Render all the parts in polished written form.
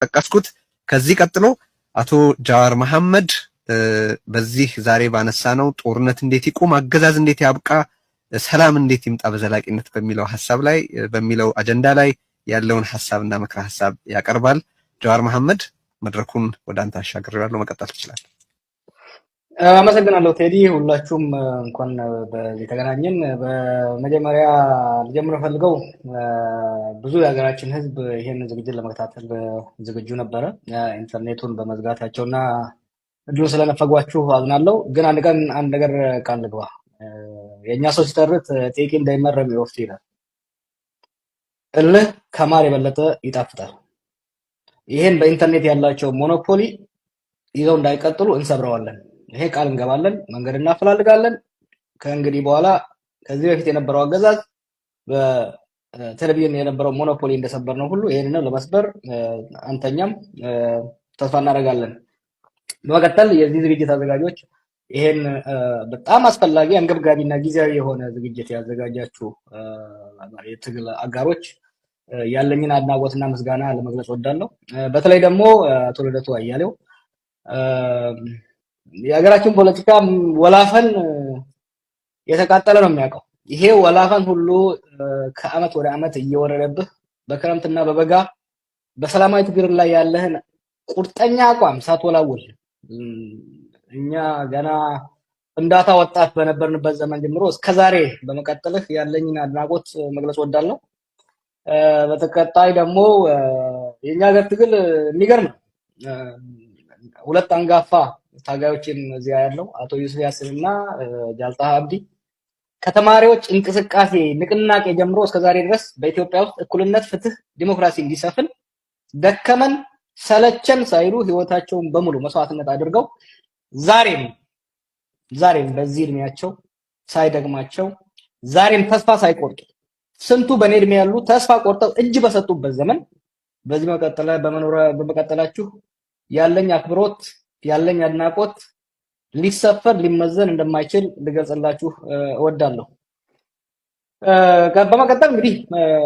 ጠቀስኩት። ከዚህ ቀጥሎ አቶ ጃዋር መሐመድ በዚህ ዛሬ ባነሳነው ጦርነት እንዴት ይቁም፣ አገዛዝ እንዴት ያብቃ፣ ሰላም እንዴት ይምጣ በዘላቂነት በሚለው ሐሳብ ላይ በሚለው አጀንዳ ላይ ያለውን ሐሳብና ምክረ ሐሳብ ያቀርባል። ጃዋር መሐመድ መድረኩን ወደ አንተ አሻግሬዋለሁ፣ መቀጠል ትችላለህ። አመሰግናለሁ ቴዲ። ሁላችሁም እንኳን በዚህ ተገናኘን። በመጀመሪያ ልጀምር ፈልገው ብዙ የሀገራችን ሕዝብ ይሄን ዝግጅት ለመከታተል ዝግጁ ነበረ። ኢንተርኔቱን በመዝጋታቸውና እድሉን ስለነፈጓችሁ አዝናለሁ። ግን አንድ ቀን አንድ ነገር ቃል ልግባ። የእኛ ሰው ሲተርት ጤቂ እንዳይመረም ይወፍት ይላል። እልህ ከማር የበለጠ ይጣፍጣል። ይሄን በኢንተርኔት ያላቸው ሞኖፖሊ ይዘው እንዳይቀጥሉ እንሰብረዋለን። ይሄ ቃል እንገባለን። መንገድ እናፈላልጋለን። ከእንግዲህ በኋላ ከዚህ በፊት የነበረው አገዛዝ በቴሌቪዥን የነበረው ሞኖፖሊ እንደሰበር ነው ሁሉ ይሄንን ለመስበር አንተኛም ተስፋ እናደርጋለን። በመቀጠል የዚህ ዝግጅት አዘጋጆች ይሄን በጣም አስፈላጊ አንገብጋቢና ጊዜያዊ የሆነ ዝግጅት ያዘጋጃችሁ የትግል አጋሮች ያለኝን አድናቆትና ምስጋና ለመግለጽ ወዳለሁ። በተለይ ደግሞ አቶ ልደቱ አያሌው የሀገራችን ፖለቲካ ወላፈን የተቃጠለ ነው የሚያውቀው። ይሄ ወላፈን ሁሉ ከአመት ወደ አመት እየወረደብህ በክረምትና በበጋ በሰላማዊ ትግል ላይ ያለህን ቁርጠኛ አቋም ሳትወላውል እኛ ገና ፍንዳታ ወጣት በነበርንበት ዘመን ጀምሮ እስከዛሬ በመቀጠልህ ያለኝን አድናቆት መግለጽ ወዳለሁ። በተከታይ ደግሞ የኛ ሀገር ትግል የሚገርም ነው። ሁለት አንጋፋ ታጋዮችን እዚያ ያለው አቶ ዩሱፍ ያሲንና ጃልጣሃ አብዲ ከተማሪዎች እንቅስቃሴ ንቅናቄ ጀምሮ እስከዛሬ ድረስ በኢትዮጵያ ውስጥ እኩልነት፣ ፍትህ፣ ዲሞክራሲ እንዲሰፍን ደከመን ሰለቸን ሳይሉ ህይወታቸውን በሙሉ መስዋዕትነት አድርገው ዛሬም በዚህ እድሜያቸው ሳይደግማቸው ዛሬም ተስፋ ሳይቆርጡ ስንቱ በኔ እድሜ ያሉ ተስፋ ቆርጠው እጅ በሰጡበት ዘመን በዚህ በመቀጠላችሁ ያለኝ አክብሮት ያለኝ አድናቆት ሊሰፈር ሊመዘን እንደማይችል ልገልጽላችሁ እወዳለሁ። በመቀጠል እንግዲህ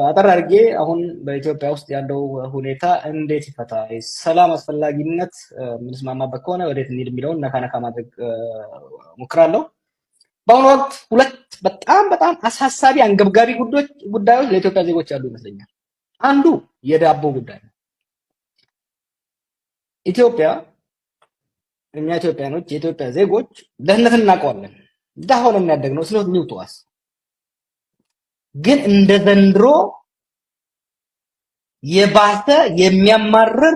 አጠር አድርጌ አሁን በኢትዮጵያ ውስጥ ያለው ሁኔታ እንዴት ይፈታ፣ ሰላም አስፈላጊነት የምንስማማበት ከሆነ ወዴት እንሂድ የሚለውን ነካ ማድረግ ሞክራለሁ። በአሁኑ ወቅት ሁለት በጣም አሳሳቢ አንገብጋቢ ጉዳዮች ለኢትዮጵያ ዜጎች ያሉ ይመስለኛል። አንዱ የዳቦ ጉዳይ ነው። እኛ ኢትዮጵያኖች የኢትዮጵያ ዜጎች ድህነትን እናውቀዋለን። ድሀ ሆነን ያደግነው ስለሆነ ኒውቶዋስ ግን እንደ ዘንድሮ የባሰ የሚያማርር